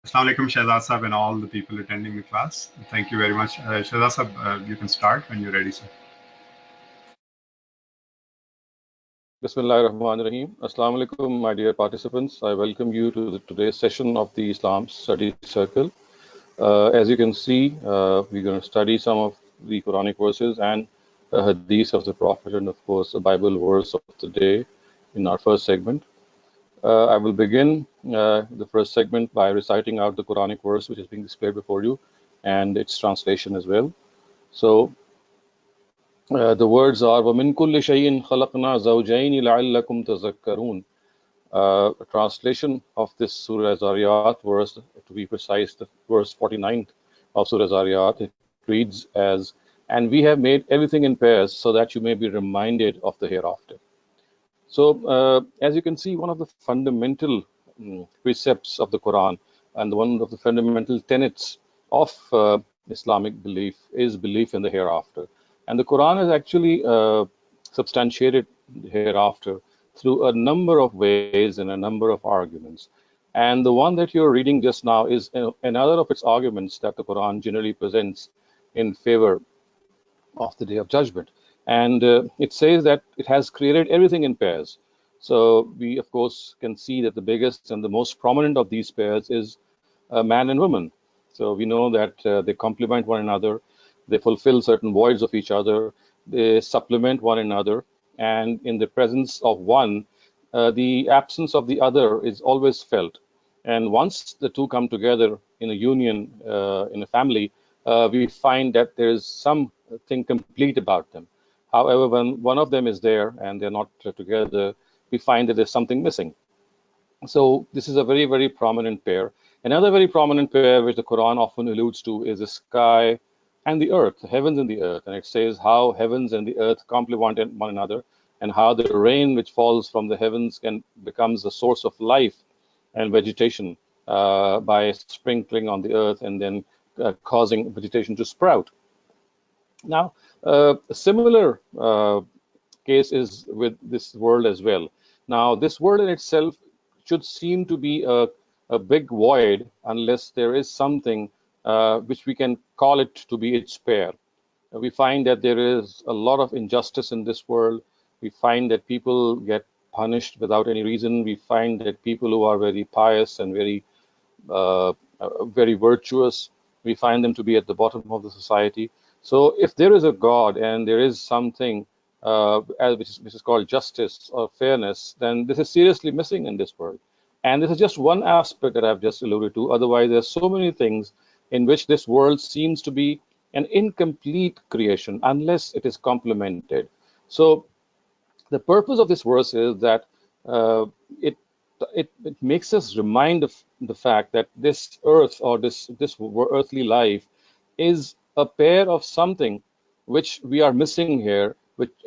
Assalamu alaikum, Shehzad Sahab, and all the people attending the class. Thank you very much. Shehzad Sahab, you can start when you're ready, sir. Bismillahirrahmanirrahim. Assalamu alaikum, my dear participants. I welcome you to today's session of the Islam Study Circle. As you can see, we're going to study some of the Quranic verses and a hadith of the Prophet, and of course, a Bible verse of the day in our first segment. I will begin the first segment by reciting out the Quranic verse which is being displayed before you and its translation as well. So, the words are وَمِن كُلِّ شَيْءٍ خَلَقْنَا زَوْجَيْنِ لَعَلَّكُمْ تَذَكَّرُونَ. A translation of this Surah Zariyat verse, to be precise, the verse 49 of Surah Zariyat, it reads as, "And we have made everything in pairs so that you may be reminded of the hereafter." So, as you can see, one of the fundamental precepts of the Quran and one of the fundamental tenets of Islamic belief is belief in the hereafter. And the Quran has actually substantiated the hereafter through a number of ways and a number of arguments. And the one that you're reading just now is another of its arguments that the Quran generally presents in favor of the day of judgment. And it says that it has created everything in pairs. So we, of course, can see that the biggest and the most prominent of these pairs is man and woman. So we know that they complement one another, they fulfill certain voids of each other, they supplement one another, and in the presence of one, the absence of the other is always felt. And once the two come together in a union, in a family, we find that there is something complete about them. However, when one of them is there and they're not together, we find that there's something missing. So this is a very, very prominent pair. Another very prominent pair, which the Quran often alludes to, is the sky and the earth, the heavens and the earth. And it says how heavens and the earth complement one another, and how the rain which falls from the heavens becomes a source of life and vegetation by sprinkling on the earth and then causing vegetation to sprout. Now, a similar case is with this world as well. Now, this world in itself should seem to be a big void unless there is something which we can call it to be its pair. We find that there is a lot of injustice in this world. We find that people get punished without any reason. We find that people who are very pious and very virtuous, we find them to be at the bottom of the society. So if there is a God and there is something which is called justice or fairness, then this is seriously missing in this world. And this is just one aspect that I've just alluded to. Otherwise, there's so many things in which this world seems to be an incomplete creation unless it is complemented. So the purpose of this verse is that uh, it, it makes us remind of the fact that this earth or this earthly life is a pair of something which we are missing here,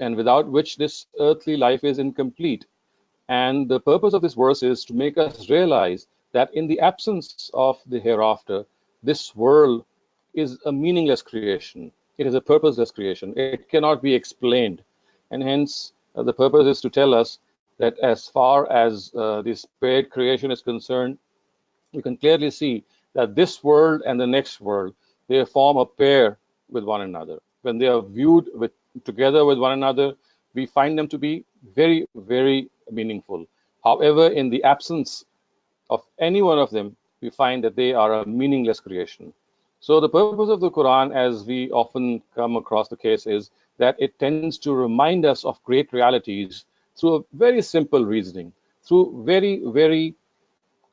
and without which this earthly life is incomplete. And the purpose of this verse is to make us realize that in the absence of the hereafter, this world is a meaningless creation. It is a purposeless creation. It cannot be explained. And hence, the purpose is to tell us that as far as this paired creation is concerned, you can clearly see that this world and the next world, they form a pair with one another. When they are viewed together with one another, we find them to be very, very meaningful. However, in the absence of any one of them, we find that they are a meaningless creation. So the purpose of the Quran, as we often come across the case, is that it tends to remind us of great realities through a very simple reasoning, through very, very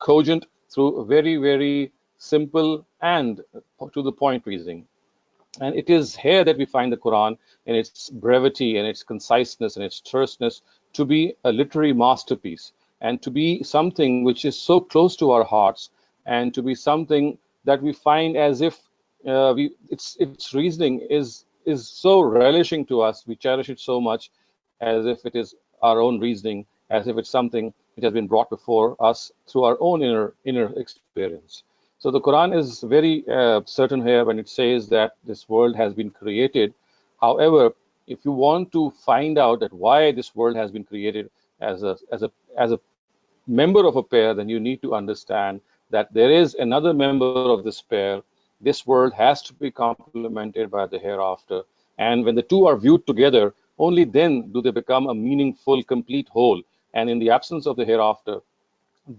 cogent, through very, very simple and to the point reasoning. And it is here that we find the Quran in its brevity and its conciseness and its terseness to be a literary masterpiece and to be something which is so close to our hearts and to be something that we find as if its reasoning is so relishing to us. We cherish it so much as if it is our own reasoning, as if it's something which has been brought before us through our own inner experience. So the Quran is very certain here when it says that this world has been created. However, if you want to find out that why this world has been created as a member of a pair, then you need to understand that there is another member of this pair. This world has to be complemented by the hereafter. And when the two are viewed together, only then do they become a meaningful, complete whole. And in the absence of the hereafter,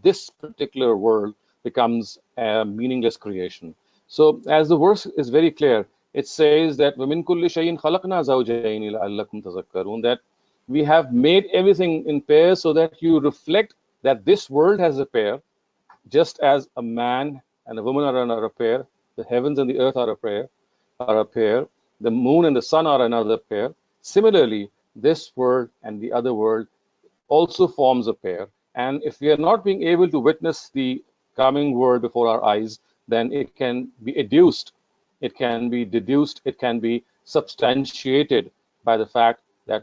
this particular world becomes a meaningless creation. So, as the verse is very clear, it says that وَمِن كُلِّ شَيْءٍ خَلَقْنَا زَوْجَيْنِ لَعَلَّكُمْ تَذَكَّرُونَ, that we have made everything in pairs so that you reflect that this world has a pair, just as a man and a woman are a pair, the heavens and the earth are a pair, the moon and the sun are another pair. Similarly, this world and the other world also forms a pair. And if we are not being able to witness the coming world before our eyes, then it can be deduced, it can be deduced, it can be substantiated by the fact that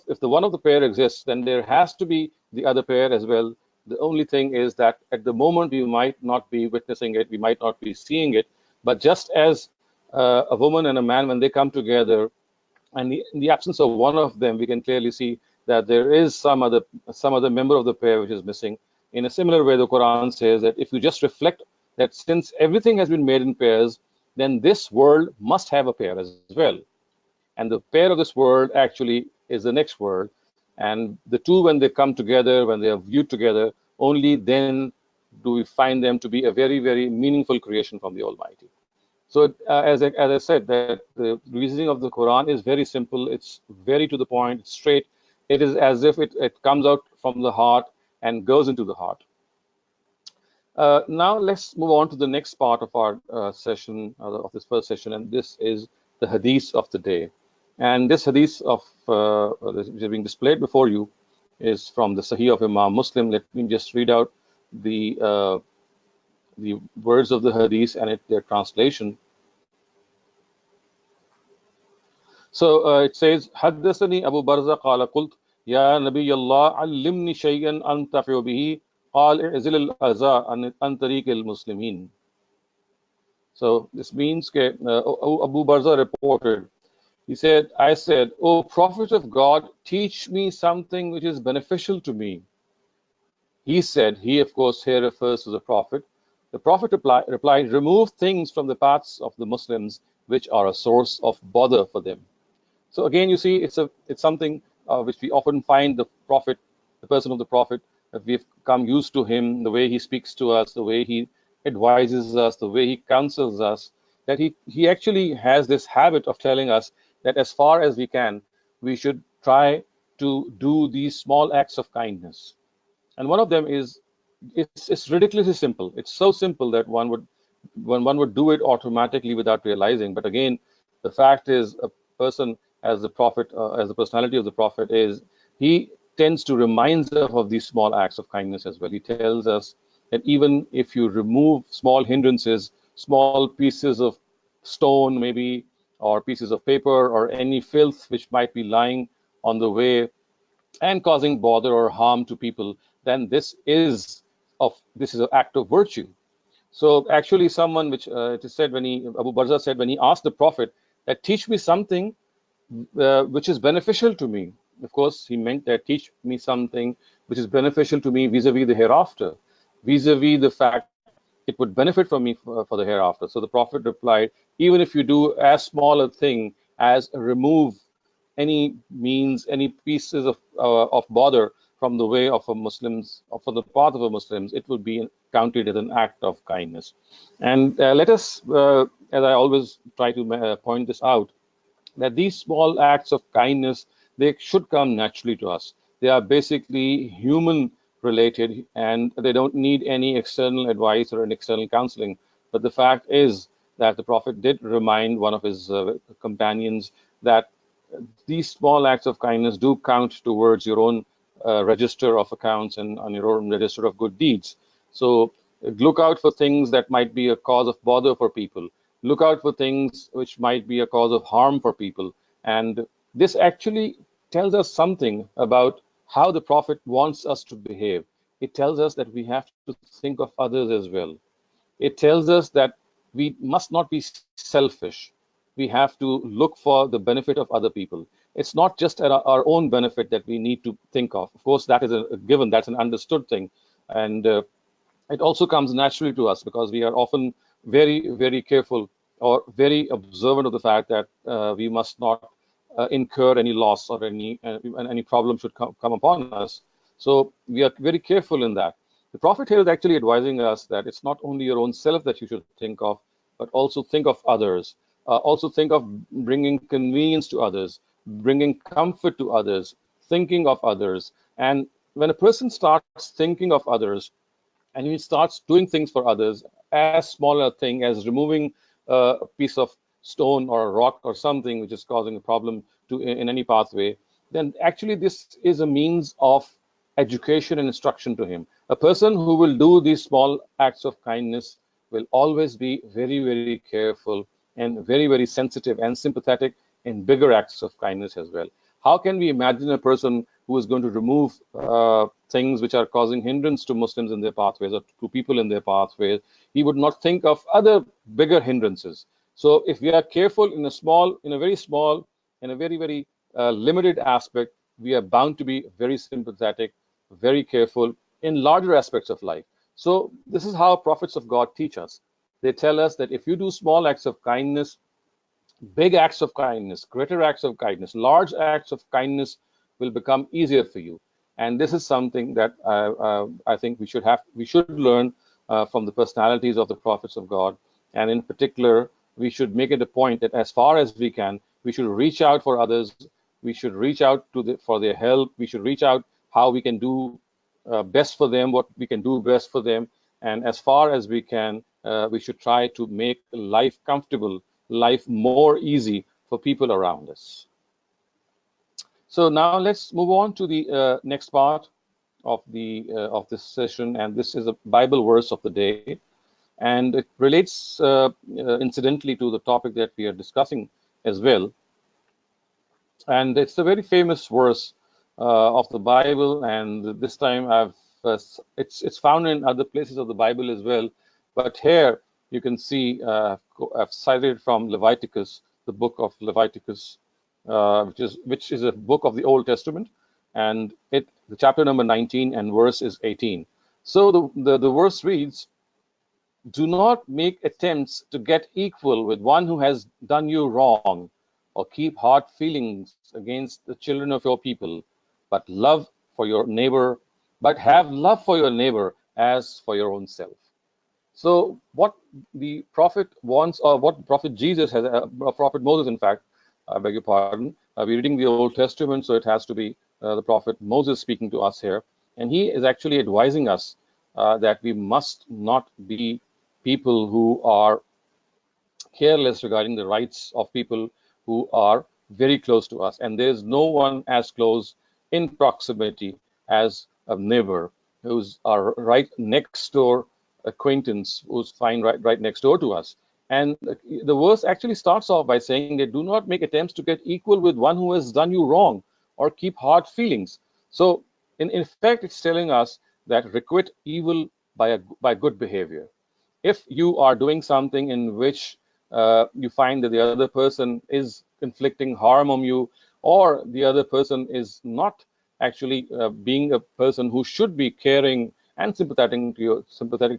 if the one of the pair exists, then there has to be the other pair as well. The only thing is that at the moment we might not be witnessing it, we might not be seeing it, but just as a woman and a man, when they come together, and in the absence of one of them, we can clearly see that there is some other member of the pair which is missing. In a similar way, the Quran says that if you just reflect that since everything has been made in pairs, then this world must have a pair as well. And the pair of this world actually is the next world. And the two, when they come together, when they are viewed together, only then do we find them to be a very, very meaningful creation from the Almighty. So, as I said, that the reasoning of the Quran is very simple. It's very to the point, it's straight. It is as if it comes out from the heart and goes into the heart. Now, let's move on to the next part of our session, of this first session, and this is the hadith of the day. And this hadith which is being displayed before you is from the Sahih of Imam Muslim. Let me just read out the words of the hadith and their translation. So it says, حدثني أبو برزة قال قلت يا نبي الله علمني شيئا أنتفع به قال اعزل الأذى عن طريق المسلمين. So this means that Abu Barza reported, he said, I said, O Prophet of God, teach me something which is beneficial to me. He said, he of course here refers to the Prophet. The Prophet replied, remove things from the paths of the Muslims which are a source of bother for them. So again, you see, it's something which we often find the Prophet, the person of the Prophet, that we've come used to him, the way he speaks to us, the way he advises us, the way he counsels us, that he actually has this habit of telling us that as far as we can, we should try to do these small acts of kindness. And one of them is, it's ridiculously simple. It's so simple that one would do it automatically without realizing. But again, the fact is, a person as the Prophet, as the personality of the Prophet is, he tends to remind us of these small acts of kindness as well. He tells us that even if you remove small hindrances, small pieces of stone maybe, or pieces of paper, or any filth which might be lying on the way and causing bother or harm to people, then this is an act of virtue. So actually, someone which it is said, Abu Barza said, when he asked the Prophet that teach me something which is beneficial to me. Of course, he meant that teach me something which is beneficial to me vis-a-vis the hereafter, vis-a-vis the fact it would benefit from me for the hereafter. So the Prophet replied, even if you do as small a thing as remove any means, any pieces of bother from the way of a Muslims, or for the path of a Muslims, it would be counted as an act of kindness. And let us, as I always try to point this out, that these small acts of kindness, they should come naturally to us. They are basically human related, and they don't need any external advice or an external counseling. But the fact is that the Prophet did remind one of his companions that these small acts of kindness do count towards your own register of accounts and on your own register of good deeds. So look out for things that might be a cause of bother for people. Look out for things which might be a cause of harm for people. And this actually tells us something about how the Prophet wants us to behave. It tells us that we have to think of others as well. It tells us that we must not be selfish. We have to look for the benefit of other people. It's not just our own benefit that we need to think of. Of course, that is a given, that's an understood thing. And it also comes naturally to us because we are often very, very careful or very observant of the fact that we must not incur any loss or any problem should come upon us. So we are very careful in that. The Prophet here is actually advising us that it's not only your own self that you should think of, but also think of others. Also think of bringing convenience to others, bringing comfort to others, thinking of others. And when a person starts thinking of others, and he starts doing things for others, as small a thing as removing a piece of stone or a rock or something which is causing a problem in any pathway, then actually this is a means of education and instruction to him. A person who will do these small acts of kindness will always be very, very careful and very, very sensitive and sympathetic in bigger acts of kindness as well. How can we imagine a person who is going to remove things which are causing hindrance to Muslims in their pathways or to people in their pathways? He would not think of other bigger hindrances. So if we are careful in a very small, in a very, very limited aspect, we are bound to be very sympathetic, very careful in larger aspects of life. So this is how prophets of God teach us. They tell us that if you do small acts of kindness, big acts of kindness, greater acts of kindness, large acts of kindness will become easier for you. And this is something that I think we should learn from the personalities of the prophets of God. And in particular, we should make it a point that as far as we can, we should reach out for others. We should reach out for their help. We should reach out how we can do best for them, what we can do best for them. And as far as we can, we should try to make life comfortable, life more easy for people around us. So now let's move on to the next part of this session, and this is a Bible verse of the day, and it relates incidentally to the topic that we are discussing as well. And it's a very famous verse of the Bible, and this time it's found in other places of the Bible as well, but here you can see I've cited from Leviticus, the book of Leviticus, which is a book of the Old Testament, and the chapter number 19 and verse is 18. So the verse reads, "Do not make attempts to get equal with one who has done you wrong, or keep hard feelings against the children of your people, but have love for your neighbor as for your own self." So what the prophet wants, or what Prophet Jesus has, Prophet Moses, in fact, I beg your pardon, we're reading the Old Testament, so it has to be the Prophet Moses speaking to us here, and he is actually advising us that we must not be people who are careless regarding the rights of people who are very close to us. And there's no one as close in proximity as a neighbor who's our right next door acquaintance, who's fine right next door to us. And the verse actually starts off by saying they do not make attempts to get equal with one who has done you wrong or keep hard feelings. So in fact, it's telling us that requite evil by good behavior. If you are doing something in which you find that the other person is inflicting harm on you, or the other person is not actually being a person who should be caring and sympathetic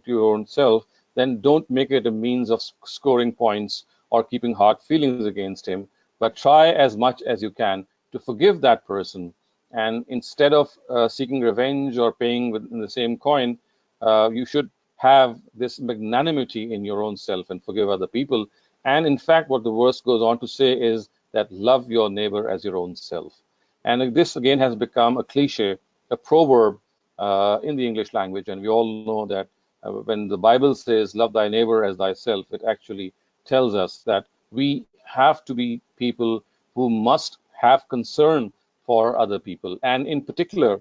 to your own self, then don't make it a means of scoring points or keeping hard feelings against him, but try as much as you can to forgive that person. And instead of seeking revenge or paying in the same coin, you should have this magnanimity in your own self and forgive other people. And in fact, what the verse goes on to say is that love your neighbor as your own self. And this again has become a cliche, a proverb in the English language. And we all know that when the Bible says, "Love thy neighbor as thyself," it actually tells us that we have to be people who must have concern for other people. And in particular,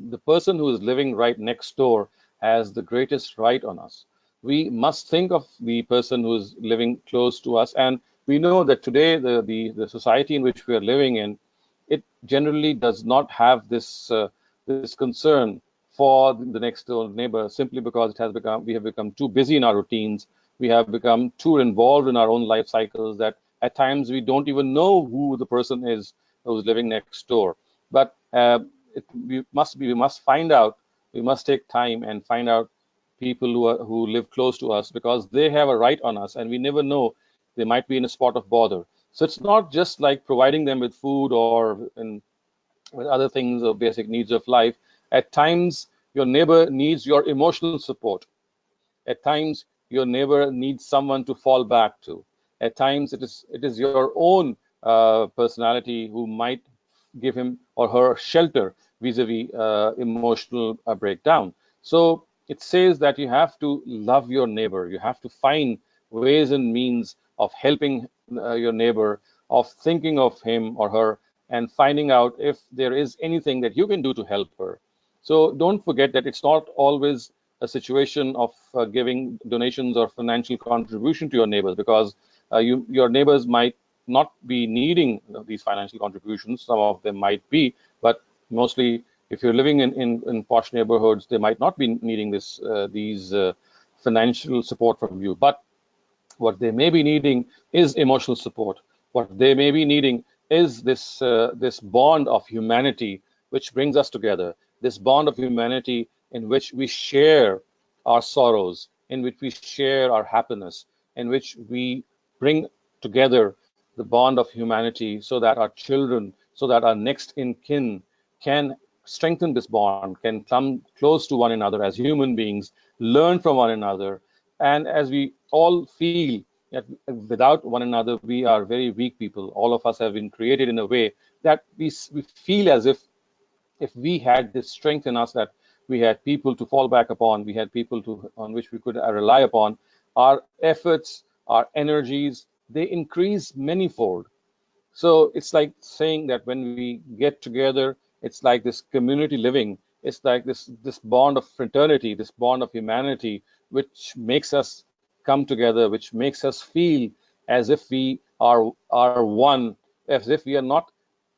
the person who is living right next door has the greatest right on us. We must think of the person who is living close to us. And we know that today, the society in which we are living in, it generally does not have this concern for the next door neighbor, simply because we have become too busy in our routines. We have become too involved in our own life cycles that at times we don't even know who the person is who's living next door. But we must find out. We must take time and find out people who live close to us, because they have a right on us, and we never know, they might be in a spot of bother. So it's not just like providing them with food or with other things or basic needs of life. At times, your neighbor needs your emotional support. At times, your neighbor needs someone to fall back to. At times, it is your own personality who might give him or her shelter vis-a-vis emotional breakdown. So it says that you have to love your neighbor. You have to find ways and means of helping your neighbor, of thinking of him or her, and finding out if there is anything that you can do to help her. So don't forget that it's not always a situation of giving donations or financial contribution to your neighbors, because your neighbors might not be needing these financial contributions. Some of them might be, but mostly, if you're living in posh neighborhoods, they might not be needing these financial support from you. But what they may be needing is emotional support. What they may be needing is this bond of humanity which brings us together. This bond of humanity in which we share our sorrows, in which we share our happiness, in which we bring together the bond of humanity, so that our children, so that our next in kin can strengthen this bond, can come close to one another as human beings, learn from one another. And as we all feel that without one another, we are very weak people. All of us have been created in a way that we feel as if we had this strength in us, that we had people to fall back upon, we had people on which we could rely upon, our efforts, our energies, they increase manyfold. So it's like saying that when we get together, it's like this community living. It's like this bond of fraternity, this bond of humanity, which makes us come together, which makes us feel as if we are one, as if we are not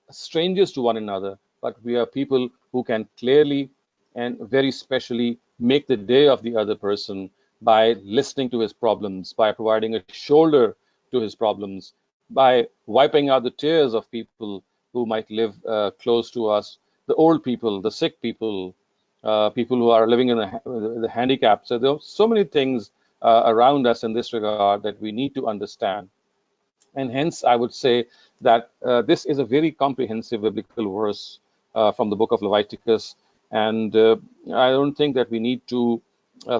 strangers to one another, but we are people who can clearly and very specially make the day of the other person by listening to his problems, by providing a shoulder to his problems, by wiping out the tears of people who might live close to us, the old people, the sick people, people who are living in the handicap. So there are so many things around us in this regard that we need to understand. And hence, I would say that this is a very comprehensive biblical verse from the book of Leviticus. And I don't think that we need to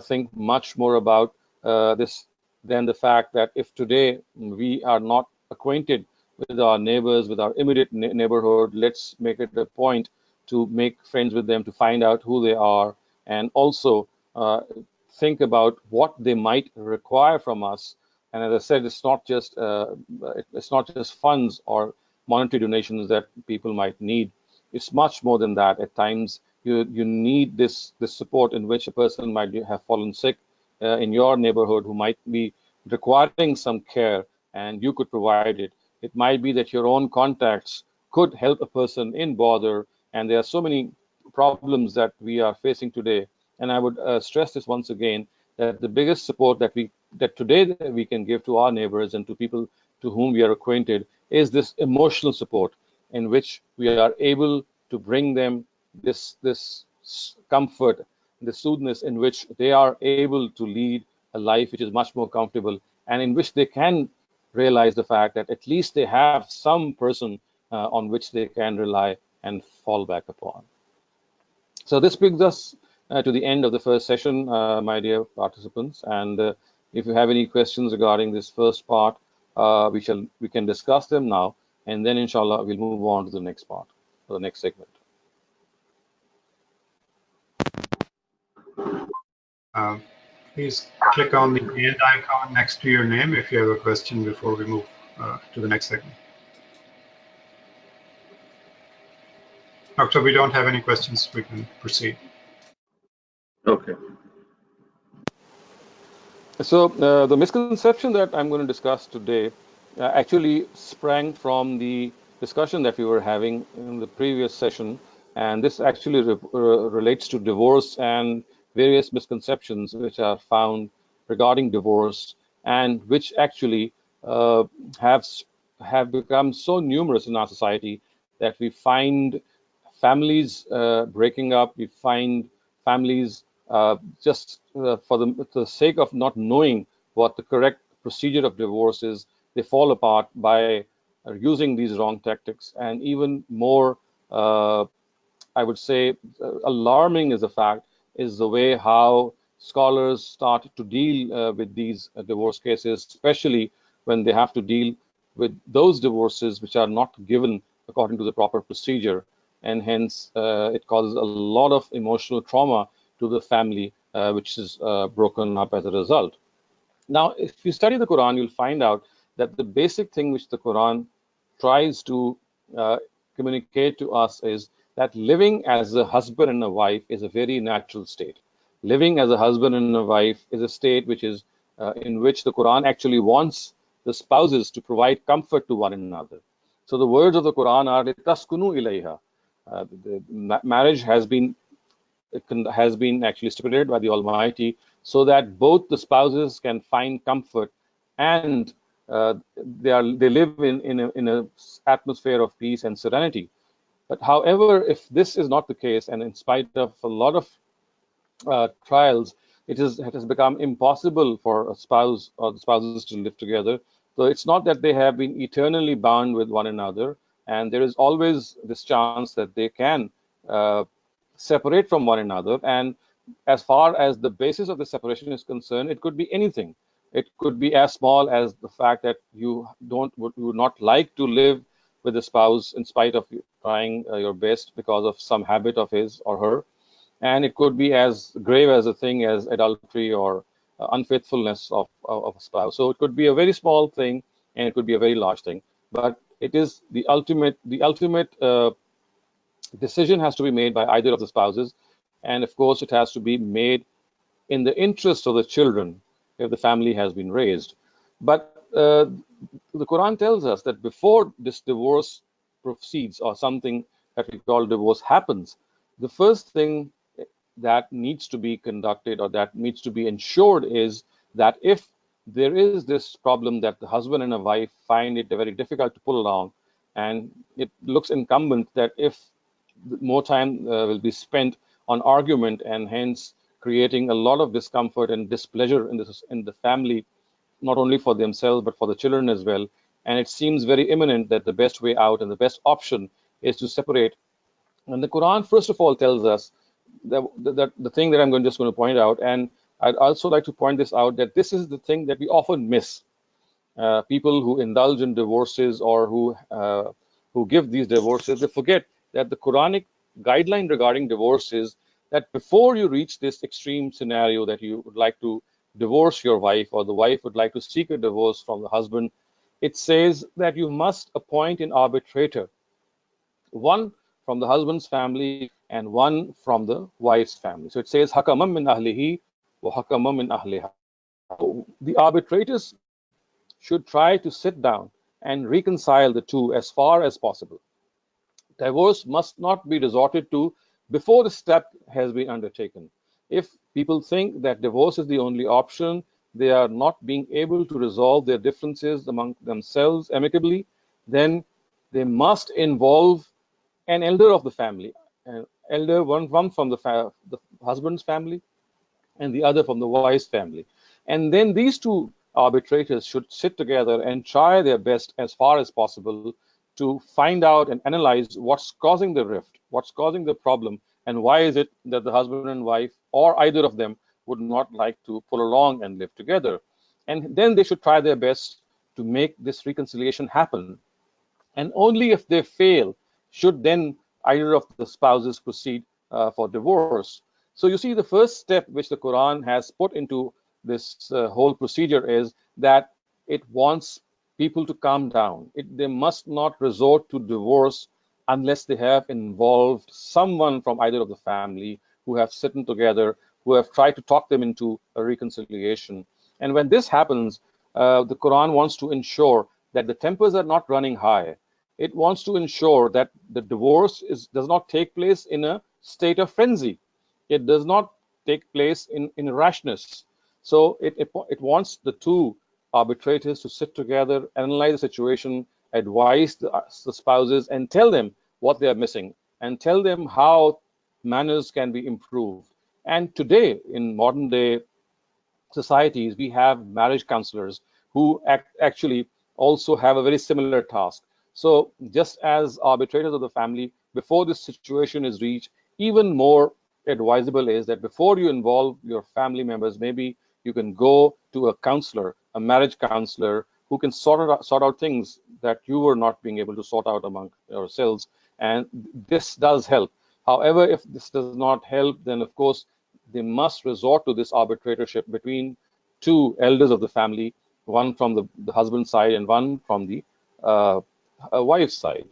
think much more about this than the fact that if today we are not acquainted with our neighbors, with our immediate neighborhood, let's make it a point to make friends with them, to find out who they are, and also think about what they might require from us. And as I said, it's not just funds or monetary donations that people might need. It's much more than that. At times, you need this support in which a person might have fallen sick in your neighborhood, who might be requiring some care, and you could provide it. It might be that your own contacts could help a person in bother, and there are so many problems that we are facing today. And I would stress this once again, that the biggest support that today that we can give to our neighbors and to people to whom we are acquainted is this emotional support, in which we are able to bring them this comfort, the soothness, in which they are able to lead a life which is much more comfortable, and in which they can realize the fact that at least they have some person on which they can rely and fall back upon. So this brings us to the end of the first session, my dear participants. And if you have any questions regarding this first part, we can discuss them now, and then inshallah we'll move on to the next part, or the next segment. Uh, Please click on the hand icon next to your name if you have a question before we move to the next segment. Doctor, we don't have any questions. We can proceed. Okay. So the misconception that I'm going to discuss today actually sprang from the discussion that we were having in the previous session, and this actually relates to divorce and various misconceptions which are found regarding divorce, and which actually uh, have have become so numerous in our society that we find families breaking up, we find families for the sake of not knowing what the correct procedure of divorce is, they fall apart by using these wrong tactics. And even more, I would say, alarming is the fact is the way how scholars start to deal with these divorce cases, especially when they have to deal with those divorces which are not given according to the proper procedure, and hence it causes a lot of emotional trauma to the family, which is broken up as a result. Now, if you study the Quran, you'll find out that the basic thing which the Quran tries to uh, communicate to us is that living as a husband and a wife is a very natural state. Living as a husband and a wife is a state which is in which the Quran actually wants the spouses to provide comfort to one another. So the words of the Quran are "litaskunu ilayha." Marriage has been actually stipulated by the Almighty so that both the spouses can find comfort, and they live in a atmosphere of peace and serenity. But however, if this is not the case, and in spite of a lot of trials, it has become impossible for a spouse or the spouses to live together. So it's not that they have been eternally bound with one another, and there is always this chance that they can uh, separate from one another. And as far as the basis of the separation is concerned, it could be anything. It could be as small as the fact that you would not like to live with a spouse in spite of you trying your best because of some habit of his or her, and it could be as grave as a thing as adultery or unfaithfulness of a spouse. So it could be a very small thing, and it could be a very large thing. But it is the ultimate decision has to be made by either of the spouses, and of course it has to be made in the interest of the children if the family has been raised. But the Quran tells us that before this divorce proceeds, or something that we call divorce happens, the first thing that needs to be conducted or that needs to be ensured is that if there is this problem that the husband and a wife find it very difficult to pull along, and it looks incumbent that if more time will be spent on argument, and hence creating a lot of discomfort and displeasure in the family, not only for themselves but for the children as well. And it seems very imminent that the best way out and the best option is to separate. And the Quran, first of all, tells us that the thing that just going to point out, and I'd also like to point this out, that this is the thing that we often miss. People who indulge in divorces, or who give these divorces, they forget that the Quranic guideline regarding divorce is that before you reach this extreme scenario that you would like to divorce your wife, or the wife would like to seek a divorce from the husband, it says that you must appoint an arbitrator, one from the husband's family and one from the wife's family. So it says hakamam min ahlihi wa hakamam min ahliha. The arbitrators should try to sit down and reconcile the two as far as possible. Divorce must not be resorted to before the step has been undertaken. If people think that divorce is the only option, they are not being able to resolve their differences among themselves amicably, then they must involve an elder of the family, an elder, one from the husband's family and the other from the wife's family. And then these two arbitrators should sit together and try their best as far as possible to find out and analyze what's causing the rift, what's causing the problem, and why is it that the husband and wife, or either of them, would not like to pull along and live together. And then they should try their best to make this reconciliation happen. And only if they fail should then either of the spouses proceed for divorce. So you see, the first step which the Quran has put into this whole procedure is that it wants people to calm down. They must not resort to divorce unless they have involved someone from either of the family, who have sitting together, who have tried to talk them into a reconciliation. And when this happens, the Quran wants to ensure that the tempers are not running high. It wants to ensure that the divorce does not take place in a state of frenzy. It does not take place in rashness. So it wants the two arbitrators to sit together, analyze the situation, advise the spouses, and tell them what they are missing, and tell them how manners can be improved. And today, in modern day societies, we have marriage counselors who actually also have a very similar task. So, just as arbitrators of the family, before this situation is reached, even more advisable is that before you involve your family members, maybe you can go to a counselor, a marriage counselor, who can sort out things that you were not being able to sort out among yourselves. And this does help. However, if this does not help, then of course they must resort to this arbitratorship between two elders of the family, one from the husband's side and one from the uh, wife's side.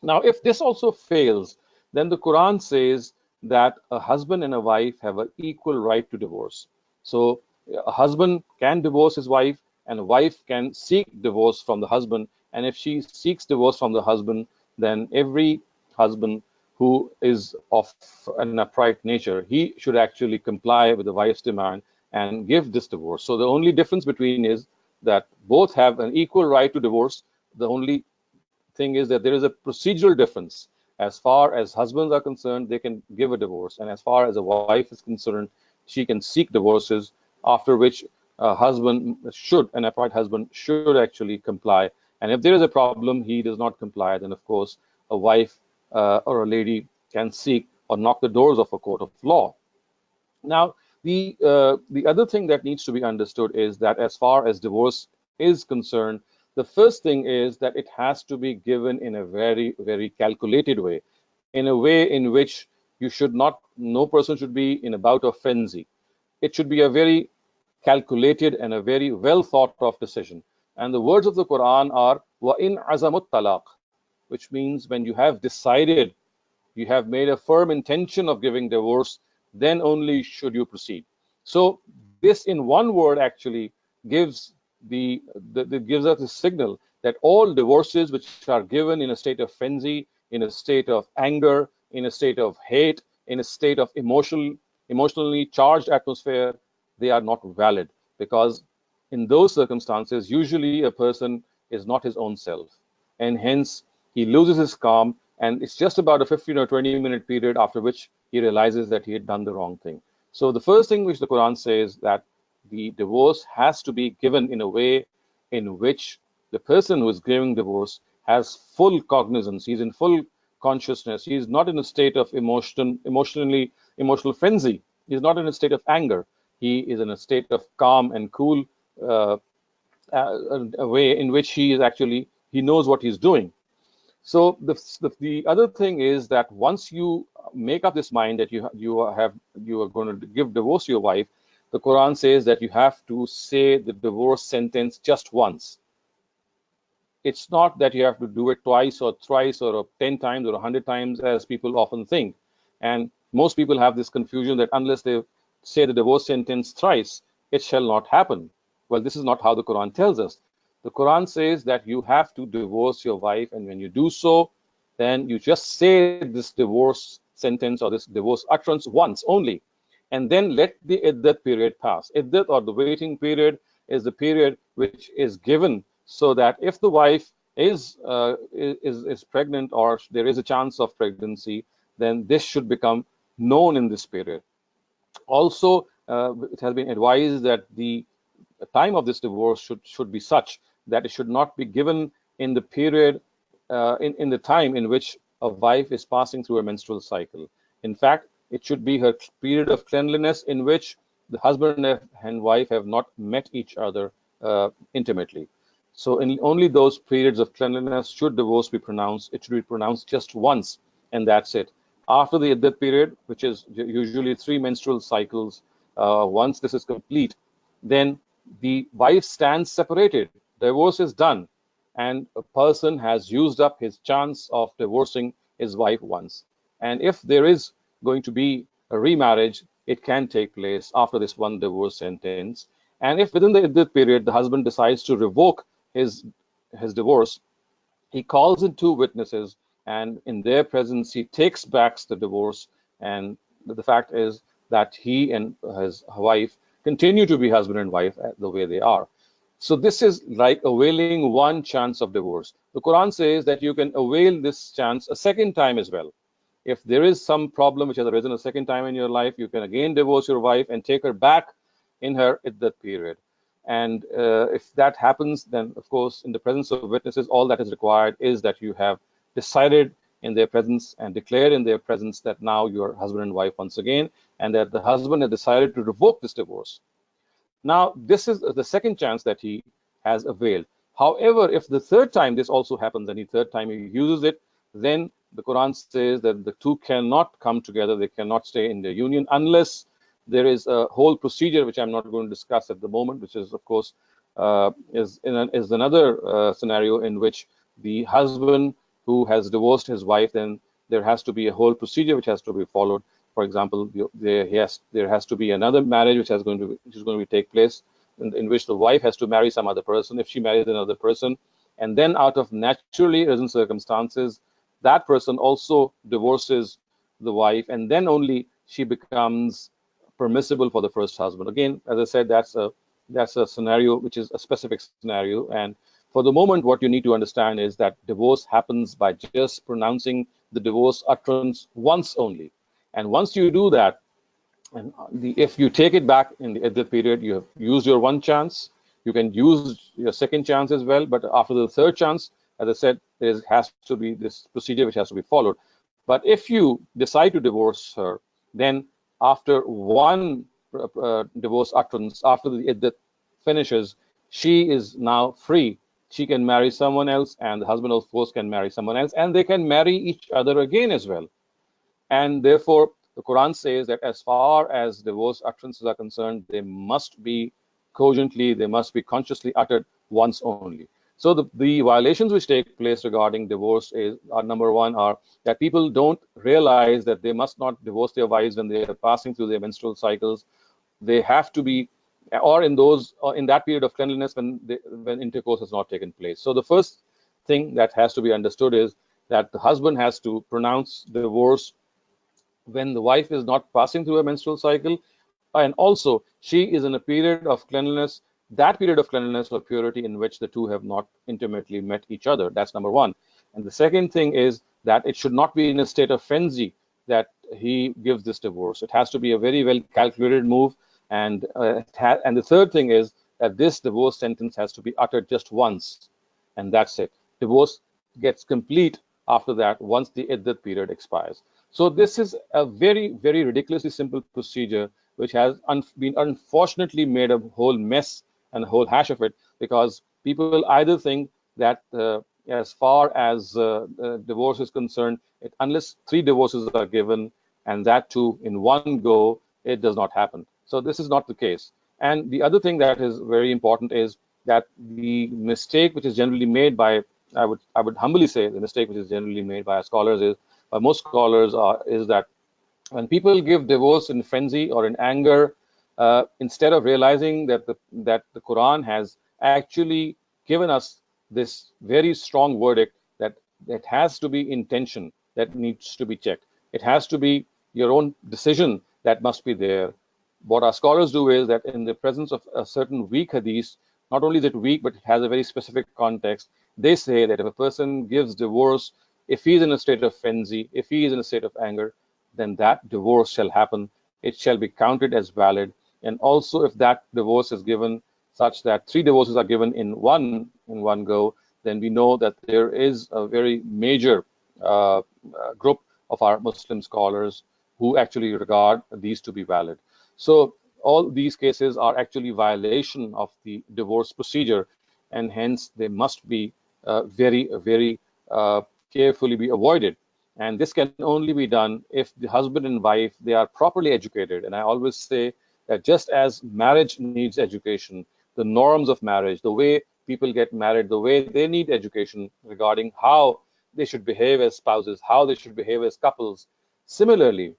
Now, if this also fails, then the Quran says that a husband and a wife have an equal right to divorce. So, a husband can divorce his wife, and a wife can seek divorce from the husband. And if she seeks divorce from the husband, then every husband who is of an upright nature, he should actually comply with the wife's demand and give this divorce. So, the only difference between is that both have an equal right to divorce. The only thing is that there is a procedural difference. As far as husbands are concerned, they can give a divorce, and as far as a wife is concerned, she can seek divorces. After which, a husband should, an upright husband should actually comply. And if there is a problem, he does not comply, then of course a wife or a lady can seek or knock the doors of a court of law. Now, the other thing that needs to be understood is that as far as divorce is concerned, the first thing is that it has to be given in a very, very calculated way, in a way in which you should not, no person should be in a bout of frenzy. It should be a very calculated and a very well thought of decision. And the words of the Quran are wa in azamut talaq, which means when you have decided, you have made a firm intention of giving divorce, then only should you proceed. So this in one word actually gives gives us a signal that all divorces which are given in a state of frenzy, in a state of anger, in a state of hate, in a state of emotionally charged atmosphere, they are not valid, because in those circumstances usually a person is not his own self, and hence he loses his calm, and it's just about a 15 or 20-minute period after which he realizes that he had done the wrong thing. So the first thing which the Quran says, that the divorce has to be given in a way in which the person who is giving divorce has full cognizance, he's in full consciousness, he's not in a state of emotional frenzy, he's not in a state of anger, he is in a state of calm and cool, uh, a way in which he is actually, he knows what he's doing. So the other thing is that once you make up this mind that you are going to give divorce to your wife, the Quran says that you have to say the divorce sentence just once. It's not that you have to do it twice or thrice or 10 times or 100 times as people often think. And most people have this confusion that unless they say the divorce sentence thrice, it shall not happen. Well, this is not how the Quran tells us. The Quran says that you have to divorce your wife, and when you do so, then you just say this divorce sentence or this divorce utterance once only, and then let the iddat period pass. Iddat, or the waiting period, is the period which is given so that if the wife is pregnant, or there is a chance of pregnancy, then this should become known in this period. Also, it has been advised that the time of this divorce should be such that it should not be given in the period, in the time in which a wife is passing through a menstrual cycle. In fact, it should be her period of cleanliness in which the husband and wife have not met each other intimately. So, in only those periods of cleanliness should divorce be pronounced. It should be pronounced just once, and that's it. After the iddat period, which is usually 3 menstrual cycles, once this is complete, then the wife stands separated. Divorce is done, and a person has used up his chance of divorcing his wife once. And if there is going to be a remarriage, it can take place after this one divorce sentence. And if within the iddat period the husband decides to revoke his his divorce, he calls in two witnesses, and in their presence, he takes back the divorce. And the fact is that he and his wife continue to be husband and wife the way they are. So this is like availing one chance of divorce. The Quran says that you can avail this chance a second time as well. if there is some problem which has arisen a second time in your life, you can again divorce your wife and take her back in her iddat period. And if that happens, then of course, in the presence of witnesses, all that is required is that you have decided in their presence and declared in their presence that now you are husband and wife once again, and that the husband has decided to revoke this divorce. Now, this is the second chance that he has availed. However, if the third time this also happens and the third time he uses it, then the Quran says that the two cannot come together, they cannot stay in their union unless there is a whole procedure which I'm not going to discuss at the moment, which is, of course, is another scenario in which the husband who has divorced his wife, then there has to be a whole procedure which has to be followed. For example, there has to be another marriage which is going to take place in which the wife has to marry some other person. If she marries another person, and then out of naturally arisen circumstances, that person also divorces the wife, and then only she becomes permissible for the first husband. Again, as I said, that's a scenario which is a specific scenario. And for the moment, what you need to understand is that divorce happens by just pronouncing the divorce utterance once only. And once you do that, and if you take it back in the iddat period, you have used your one chance. You can use your second chance as well. But after the third chance, as I said, there has to be this procedure which has to be followed. But if you decide to divorce her, then after one divorce utterance, after the iddat finishes, she is now free. She can marry someone else, and the husband, of course, can marry someone else, and they can marry each other again as well. And therefore, the Quran says that as far as divorce utterances are concerned, they must be cogently, they must be consciously uttered once only. So the violations which take place regarding divorce are number one, are that people don't realize that they must not divorce their wives when they are passing through their menstrual cycles. They have to be, or in that period of cleanliness when intercourse has not taken place. So the first thing that has to be understood is that the husband has to pronounce divorce when the wife is not passing through a menstrual cycle, and also she is in a period of cleanliness, that period of cleanliness or purity in which the two have not intimately met each other. That's number one. And the second thing is that it should not be in a state of frenzy that he gives this divorce. It has to be a very well calculated move. And and the third thing is that this divorce sentence has to be uttered just once, and that's it. Divorce gets complete after that once the iddat period expires. So this is a very, very ridiculously simple procedure, which has been unfortunately made a whole mess and a whole hash of it, because people either think that as far as divorce is concerned, unless three divorces are given, and that too in one go, it does not happen. So this is not the case. And the other thing that is very important is that the mistake which is generally made by, I would humbly say, the mistake which is generally made by scholars is, by most scholars, is that when people give divorce in frenzy or in anger, instead of realizing that the Quran has actually given us this very strong verdict that it has to be intention that needs to be checked. It has to be your own decision that must be there. What our scholars do is that in the presence of a certain weak hadith, not only is it weak, but it has a very specific context. They say that if a person gives divorce, if he is in a state of frenzy, if he is in a state of anger, then that divorce shall happen. It shall be counted as valid. And also, if that divorce is given such that three divorces are given in one go, then we know that there is a very major group of our Muslim scholars who actually regard these to be valid. So all these cases are actually violation of the divorce procedure, and hence they must be very, very carefully be avoided. And this can only be done if the husband and wife, they are properly educated. And I always say that just as marriage needs education, the norms of marriage, the way people get married, the way they need education regarding how they should behave as spouses, how they should behave as couples. Similarly,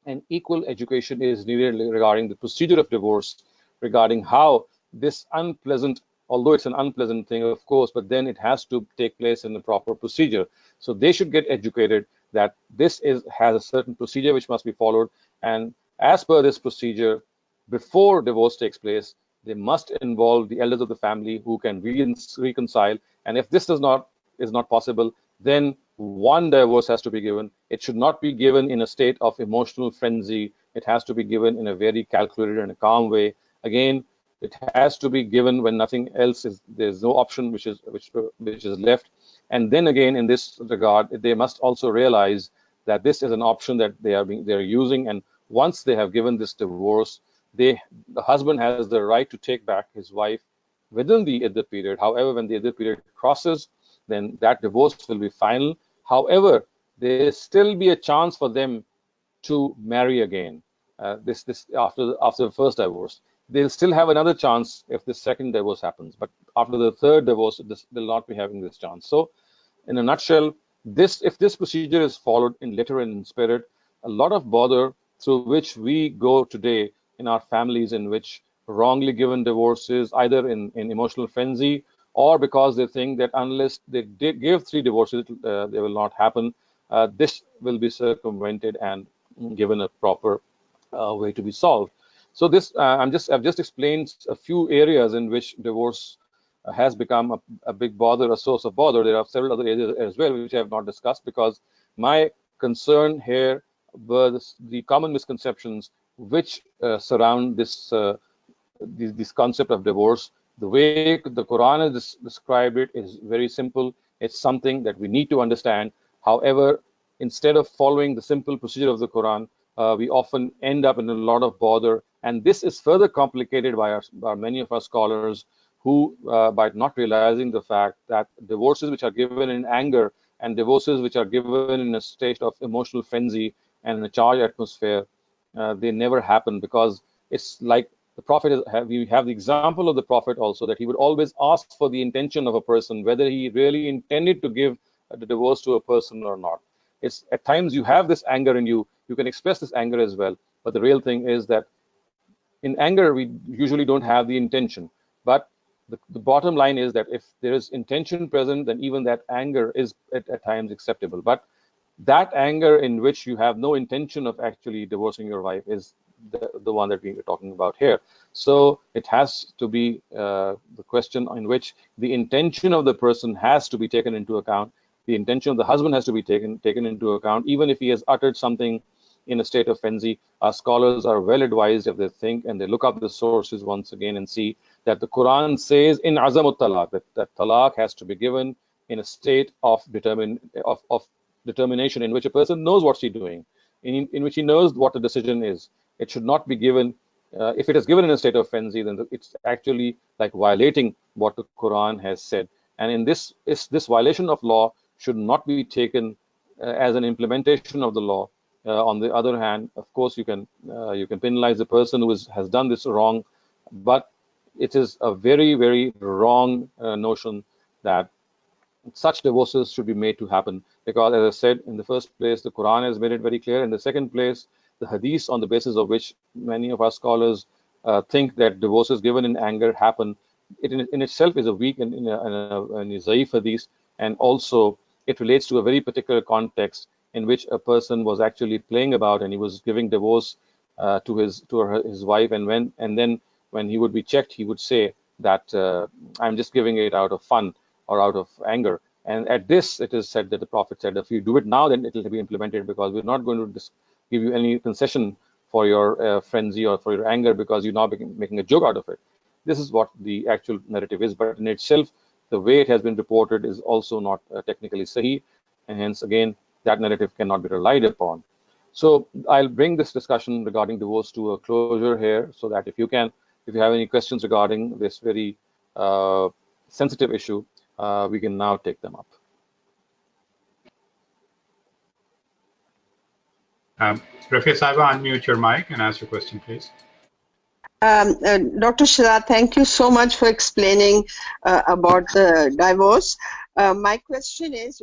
and equal education is needed regarding the procedure of divorce, regarding how this unpleasant, although it's an unpleasant thing, of course, but then it has to take place in the proper procedure. So they should get educated that has a certain procedure which must be followed, and as per this procedure, before divorce takes place, they must involve the elders of the family who can reconcile. And if this is not possible, then one divorce has to be given. It should not be given in a state of emotional frenzy. It has to be given in a very calculated and a calm way. Again, it has to be given when nothing else is, there's no option which is left. And then again, in this regard, they must also realize that this is an option that they're using. And once they have given this divorce, the husband has the right to take back his wife within the iddah period. However, when the iddah period crosses, then that divorce will be final. However, there still be a chance for them to marry again. This after the first divorce, they'll still have another chance if the second divorce happens. But after the third divorce, they'll not be having this chance. So, in a nutshell, if this procedure is followed in letter and in spirit, a lot of bother through which we go today in our families, in which wrongly given divorces, either in emotional frenzy or because they think that unless they give three divorces, they will not happen. This will be circumvented and given a proper way to be solved. So this I've just explained a few areas in which divorce has become a big bother, a source of bother. There are several other areas as well which I have not discussed, because my concern here were the common misconceptions which surround this concept of divorce. The way the Quran has described it is very simple. It's something that we need to understand. However, instead of following the simple procedure of the Quran, we often end up in a lot of bother. And this is further complicated by many of our scholars who, by not realizing the fact that divorces which are given in anger and divorces which are given in a state of emotional frenzy and in a charged atmosphere, they never happen, because it's like the Prophet we have the example of the Prophet also, that he would always ask for the intention of a person, whether he really intended to give the divorce to a person or not. It's at times you have this anger in you, you can express this anger as well, but the real thing is that in anger we usually don't have the intention. But the bottom line is that if there is intention present, then even that anger is at times acceptable. But that anger in which you have no intention of actually divorcing your wife is the one that we are talking about here. So it has to be the question in which the intention of the person has to be taken into account. The intention of the husband has to be taken into account, even if he has uttered something in a state of frenzy. Our scholars are well advised, if they think and they look up the sources once again and see that the Quran says in Azamut Talaq that talaq has to be given in a state of determination, in which a person knows what he's doing, in which he knows what the decision is. It should not be given. If it is given in a state of frenzy, then it's actually like violating what the Quran has said. And in this violation of law should not be taken as an implementation of the law. On the other hand, of course, you can penalize the person who has done this wrong, but it is a very wrong notion that such divorces should be made to happen, because, as I said, in the first place, the Quran has made it very clear. In the second place, the hadiths on the basis of which many of our scholars think that divorces given in anger happen, it in itself is a weak and a zaif hadith, and also it relates to a very particular context in which a person was actually playing about and he was giving divorce to his wife, and then when he would be checked, he would say that I'm just giving it out of fun or out of anger. And at this, it is said that the Prophet said, if you do it now, then it will be implemented, because we're not going to give you any concession for your frenzy or for your anger, because you're now making a joke out of it. This is what the actual narrative is, but in itself, the way it has been reported is also not technically sahih, and hence, again, that narrative cannot be relied upon. So I'll bring this discussion regarding divorce to a closure here, so that if you have any questions regarding this very sensitive issue, we can now take them up. Rafia Saiba, unmute your mic and ask your question, please. Dr. Shehzad, thank you so much for explaining about the divorce. My question is,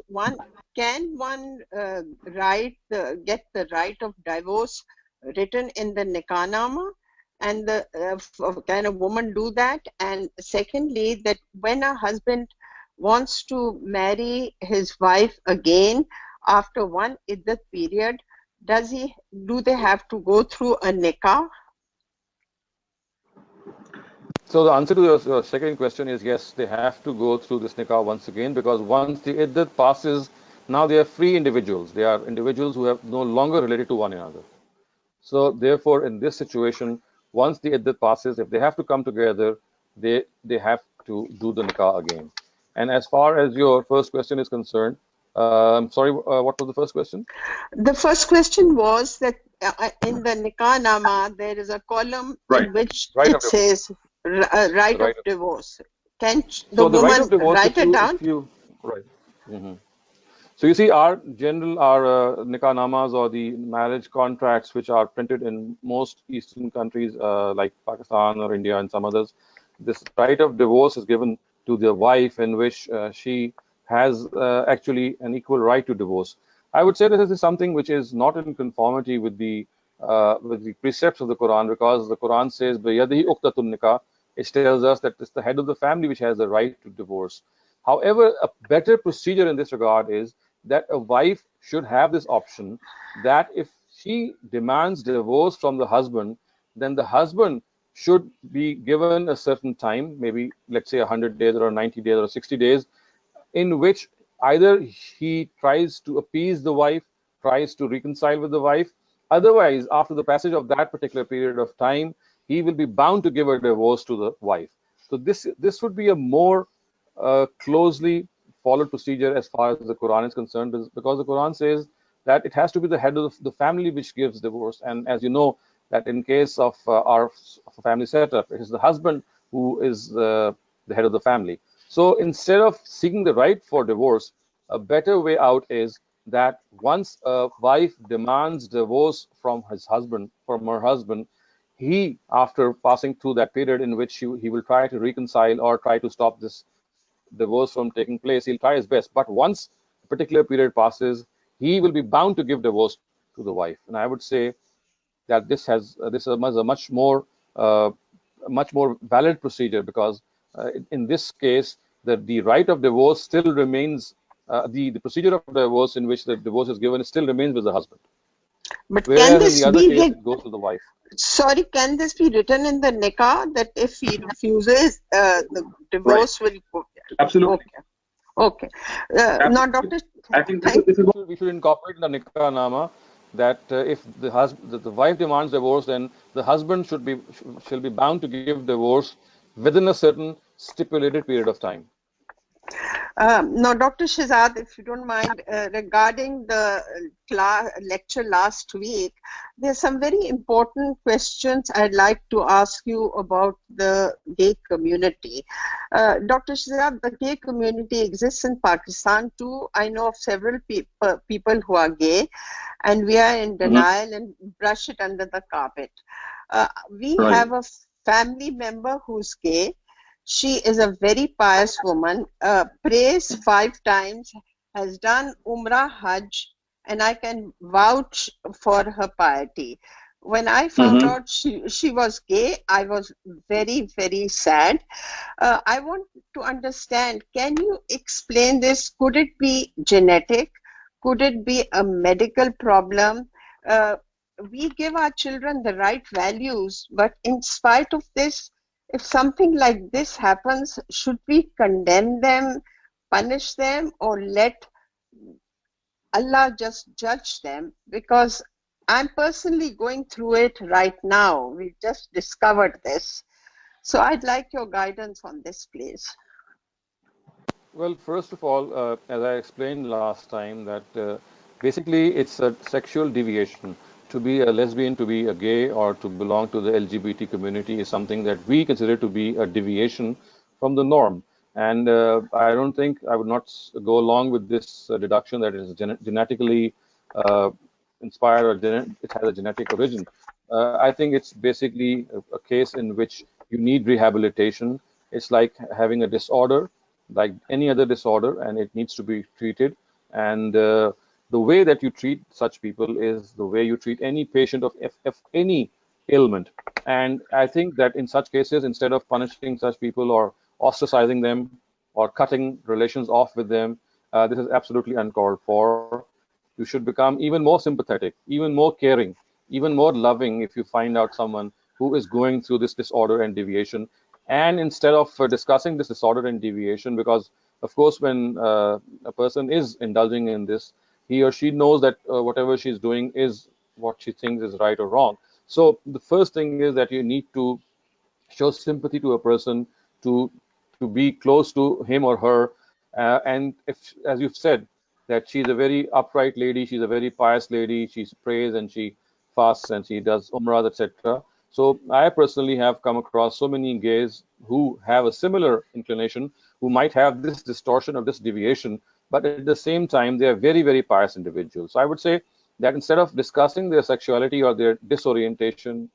can one get the right of divorce written in the Nikahnaama? And can a woman do that? And secondly, that when a husband wants to marry his wife again after one iddat period, do they have to go through a nikah? So the answer to your second question is yes, they have to go through this nikah once again, because once the iddat passes, Now they are free individuals. They are individuals who have no longer related to one another. So therefore, in this situation, once the iddat passes, if they have to come together, they have to do the nikah again. And as far as your first question is concerned, sorry, what was the first question? The first question was that in the Nikah Nama, there is a column Right. in which Right it of divorce. says right The of right of divorce. divorce. Can the So the right of woman divorce, write it down? if you, right. Mhm. So you see, our nikah namas or the marriage contracts, which are printed in most Eastern countries like Pakistan or India and some others, this right of divorce is given to the wife, in which she has actually an equal right to divorce. I would say this is something which is not in conformity with the precepts of the Quran, because the Quran says, "Biyadihi uqdatun nikah." It tells us that it's the head of the family which has the right to divorce. However, a better procedure in this regard is that a wife should have this option, that if she demands divorce from the husband, then the husband should be given a certain time, maybe let's say 100 days or 90 days or 60 days, in which either he tries to appease the wife, tries to reconcile with the wife. Otherwise, after the passage of that particular period of time, he will be bound to give a divorce to the wife. So this would be a more closely followed procedure as far as the Quran is concerned, because the Quran says that it has to be the head of the family which gives divorce. And as you know, that in case of our family setup, it is the husband who is the head of the family. So instead of seeking the right for divorce, a better way out is that once a wife demands divorce from his husband, from her husband, he, after passing through that period in which he will try to reconcile or try to stop this divorce from taking place, he'll try his best. But once a particular period passes, he will be bound to give divorce to the wife. And I would say that this is uh, a much more valid procedure, because in this case the right of divorce still remains, the procedure of divorce in which the divorce is given still remains with the husband, But can whereas in the this other be case it goes to the wife. sorry, can this be written in the Nikah that if he refuses, the Right. divorce will go? Absolutely. Okay, okay. Now, Absolutely. Doctor, I think thank. We should incorporate in the nikah nama that if the wife demands divorce, then the husband shall be bound to give divorce within a certain stipulated period of time. Now, Dr. Shehzad, if you don't mind, regarding the lecture last week, there's some very important questions I'd like to ask you about the gay community. Dr. Shehzad, the gay community exists in Pakistan too. I know of several people who are gay, and we are in Mhm. denial and brush it under the carpet. We Right. have a family member who's gay. She is a very pious woman, prays 5 times, has done Umrah Hajj, and I can vouch for her piety. When I found Mm-hmm. out she was gay, I was very, very sad. I want to understand, can you explain this? Could it be genetic? Could it be a medical problem? Uh, we give our children the right values, but in spite of this, if something like this happens, should we condemn them, punish them, or let Allah just judge them? Because I'm personally going through it right now. We just discovered this. So I'd like your guidance on this, please. Well, first of all, as I explained last time, that basically it's a sexual deviation. To be a lesbian, to be a gay, or to belong to the LGBT community is something that we consider to be a deviation from the norm. And I don't think I would not go along with this deduction that it is genetically uh, inspired, or it has a genetic origin. I think it's basically a case in which you need rehabilitation. It's like having a disorder, like any other disorder, and it needs to be treated. And the way that you treat such people is the way you treat any patient of any ailment. And I think that in such cases, instead of punishing such people or ostracizing them or cutting relations off with them, this is absolutely uncalled for. You should become even more sympathetic, even more caring, even more loving if you find out someone who is going through this disorder and deviation. And instead of discussing this disorder and deviation, because Of course, when a person is indulging in this, he or she knows that whatever she's doing is what she thinks is right or wrong. So the first thing is that you need to show sympathy to a person, to be close to him or her, and if, as you've said, that she's a very upright lady, she's a very pious lady, she prays and she fasts and she does umrah, etc. So I personally have come across so many gays who have a similar inclination, who might have this distortion or this deviation, but at the same time they are very, very pious individuals. So I would say that instead of discussing their sexuality or their disorientation,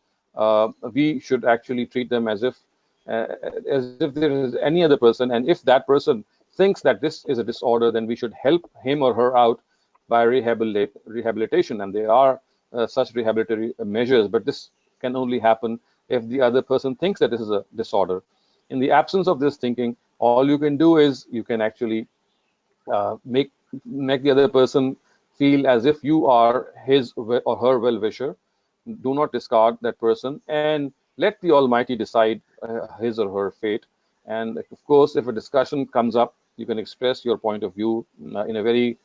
we should actually treat them uh, as if there is any other person. And if that person thinks that this is a disorder, then we should help him or her out by rehabilitation. And there are such rehabilitatory measures, but this can only happen if the other person thinks that this is a disorder. In the absence of this thinking, all you can do is you can actually uh, make make the other person feel as if you are his or her well-wisher. Do not discard that person and let the Almighty decide his or her fate. And of course, if a discussion comes up, you can express your point of view in a very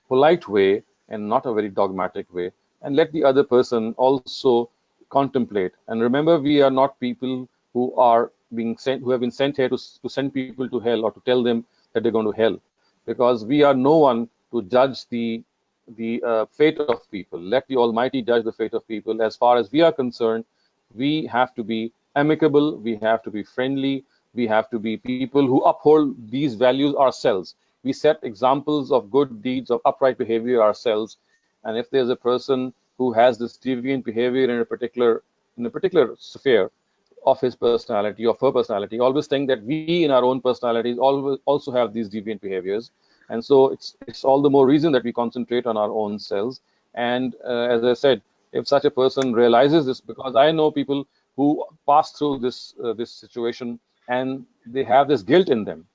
polite way and not a very dogmatic way, and let the other person also contemplate. And remember, we are not people who are being sent, who have been sent here to send people to hell or to tell them that they're going to hell, because we are no one to judge the fate of people. Let the Almighty judge the fate of people. As far as we are concerned, we have to be amicable, we have to be friendly, we have to be people who uphold these values ourselves. We set examples of good deeds, of upright behavior ourselves. And if there's a person who has this deviant behavior in a particular sphere of his personality, of her personality, always think that we in our own personalities always also have these deviant behaviors. And so it's all the more reason that we concentrate on our own selves. And as I said, if such a person realizes this, because I know people who pass through this situation and they have this guilt in them.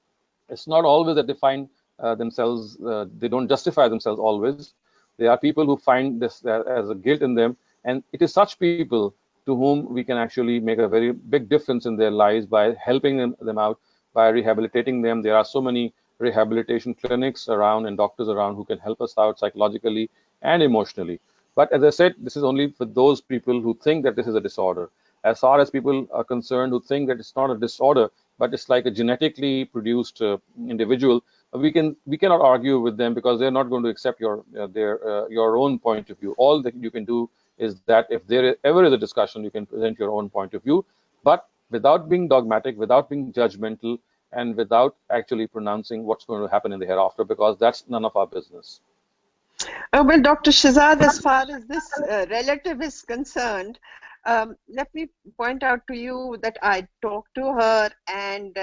It's not always that they find themselves, they don't justify themselves always. There are people who find this as a guilt in them, and it is such people to whom we can actually make a very big difference in their lives by helping them out, by rehabilitating them. There are so many rehabilitation clinics around and doctors around who can help us out psychologically and emotionally. But as I said, this is only for those people who think that this is a disorder. As far as people are concerned who think that it's not a disorder, but it's like a genetically produced individual, we cannot argue with them because they're not going to accept your own point of view. All that you can do is that if there ever is a discussion, you can present your own point of view, but without being dogmatic, without being judgmental, and without actually pronouncing what's going to happen in the hereafter, because that's none of our business. Well, Dr. Shehzad, as far as this relative is concerned, let me point out to you that I talked to her, and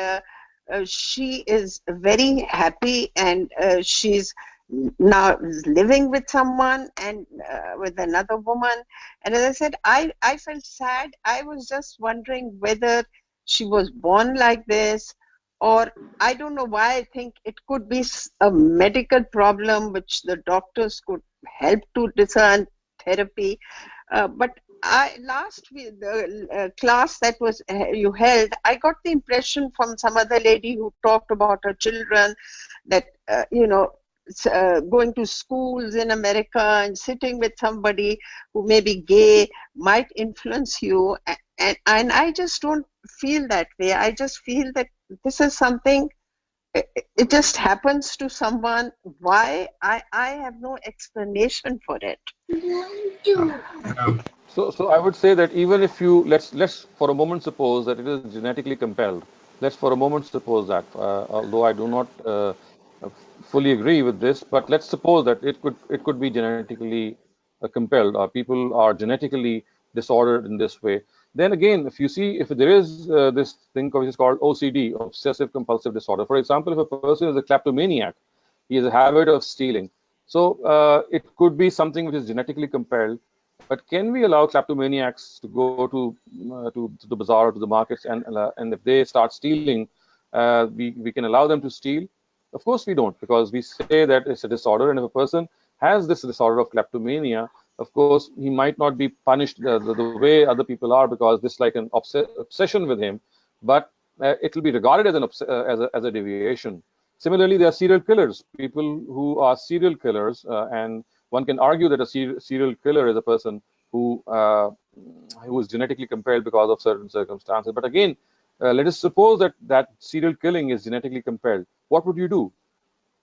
she is very happy, and she's now living with someone and with another woman. And as I said, I felt sad. I was just wondering whether she was born like this, or I don't know why I think it could be a medical problem which the doctors could help to discern therapy. But last week, the class that was you held, I got the impression from some other lady who talked about her children that going to schools in America and sitting with somebody who may be gay might influence you, and I just don't feel that way. I just feel that this is something, it just happens to someone. Why? I have no explanation for it. Um, So I would say that even if you let's for a moment suppose that it is genetically compelled. Let's for a moment suppose that, although I do not fully agree with this, but let's suppose that it could be genetically compelled, or people are genetically disordered in this way. Then again, if you see, if there is this thing which is called OCD, obsessive compulsive disorder. For example, if a person is a kleptomaniac, he has a habit of stealing. So it could be something which is genetically compelled. But can we allow kleptomaniacs to go to the bazaar or to the markets, and if they start stealing, we can allow them to steal? Of course we don't, because we say that it's a disorder, and if a person has this disorder of kleptomania, of course he might not be punished the way other people are, because this is like an obsession with him. But it will be regarded as as a deviation. Similarly, there are serial killers, people who are serial killers, and one can argue that a serial killer is a person who is genetically compelled because of certain circumstances. But again, let us suppose that serial killing is genetically compelled. What would you do?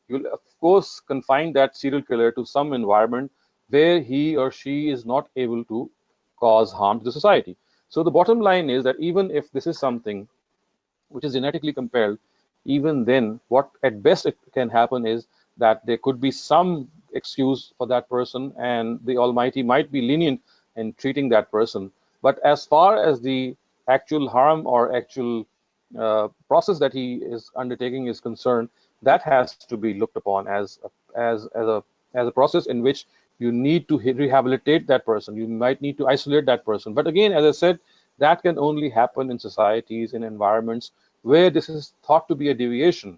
You'll of course confine that serial killer to some environment where he or she is not able to cause harm to the society. So the bottom line is that even if this is something which is genetically compelled, even then, what at best it can happen is that there could be some excuse for that person, and the Almighty might be lenient in treating that person. But as far as the actual harm or actual process that he is undertaking is concerned, that has to be looked upon as a process in which you need to rehabilitate that person. You might need to isolate that person. But again, as I said, that can only happen in societies, in environments where this is thought to be a deviation.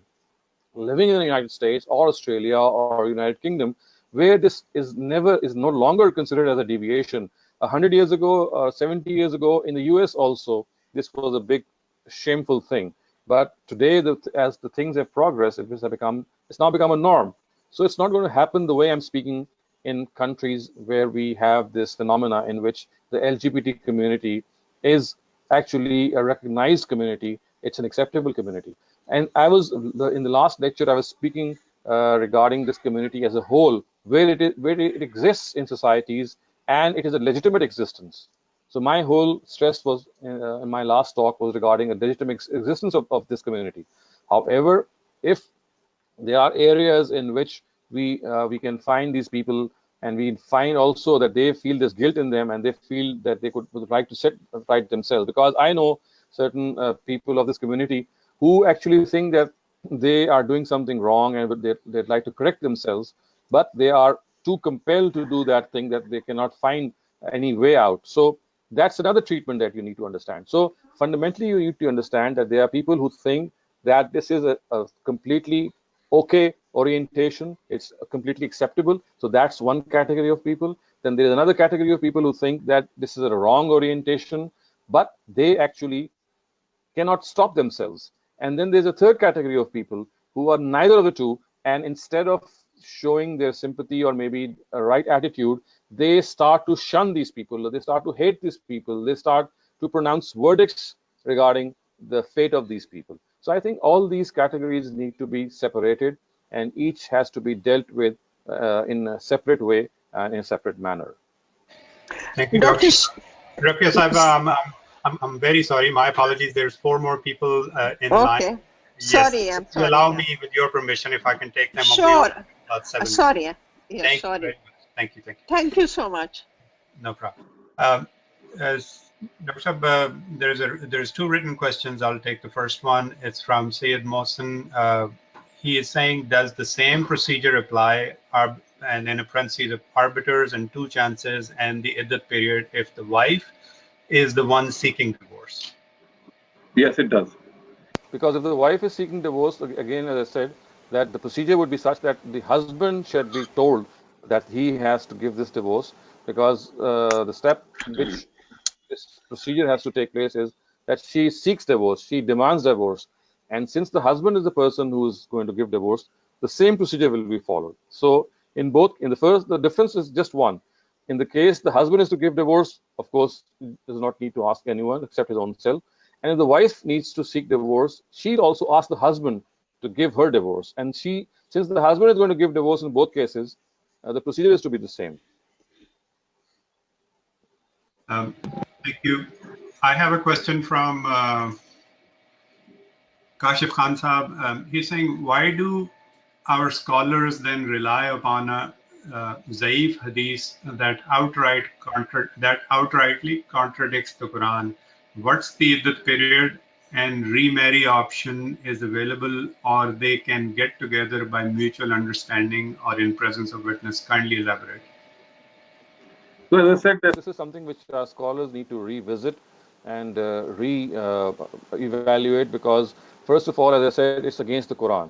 Living in the United States or Australia or United Kingdom, where this is no longer considered as a deviation. 100 years ago, 70 years ago, in the US also, this was a big shameful thing. But today, as the things have progressed, it's now become a norm. So it's not going to happen the way I'm speaking in countries where we have this phenomena in which the LGBT community is actually a recognized community. It's an acceptable community. And in the last lecture, I was speaking regarding this community as a whole, where it exists in societies, and it is a legitimate existence. So my whole stress was in my last talk was regarding a legitimate existence of this community. However, if there are areas in which we can find these people, and we find also that they feel this guilt in them, and they feel that they would like to set right themselves. Because I know certain people of this community who actually think that they are doing something wrong, and they'd like to correct themselves, but they are too compelled to do that thing that they cannot find any way out. So that's another treatment that you need to understand. So fundamentally, you need to understand that there are people who think that this is a completely okay orientation, it's completely acceptable. So that's one category of people. Then there is another category of people who think that this is a wrong orientation, but they actually cannot stop themselves. And then there's a third category of people who are neither of the two, and instead of showing their sympathy or maybe a right attitude, they start to shun these people, they start to hate these people, they start to pronounce verdicts regarding the fate of these people. So I think all these categories need to be separated, and each has to be dealt with in a separate way and in a separate manner. Thank you, Dr. Rafiya Sahib, I'm very sorry. My apologies. There's 4 more people in line. Okay. Yes. Sorry, I'm sorry. Allow me, with your permission, if I can take them. Sure. About 7 sorry. minutes. Yeah, Thank sorry. you very much. Thank you. Thank you so much. No problem. Dr. Sahib, there's 2 written questions. I'll take the first one. It's from Syed Mohsen. He is saying, does the same procedure apply, and in a parenthesis of arbiters and 2 chances and the iddat period, if the wife is the one seeking divorce? Yes, it does. Because if the wife is seeking divorce, again, as I said, that the procedure would be such that the husband should be told that he has to give this divorce, because the step which this procedure has to take place is that she seeks divorce, she demands divorce. And since the husband is the person who is going to give divorce, the same procedure will be followed. So in the first, the difference is just one. In the case the husband is to give divorce, of course, he does not need to ask anyone except his own self. And if the wife needs to seek divorce, she'd also ask the husband to give her divorce. And since the husband is going to give divorce in both cases, the procedure is to be the same. Thank you. I have a question from Kashif Khan Saab. He's saying, why do our scholars then rely upon a Zaif hadith that outrightly contradicts the Quran? What's the iddat period and remarry option is available, or they can get together by mutual understanding or in presence of witness? Kindly elaborate. So as I said, that this is something which scholars need to revisit and re-evaluate, because first of all, as I said, it's against the Quran.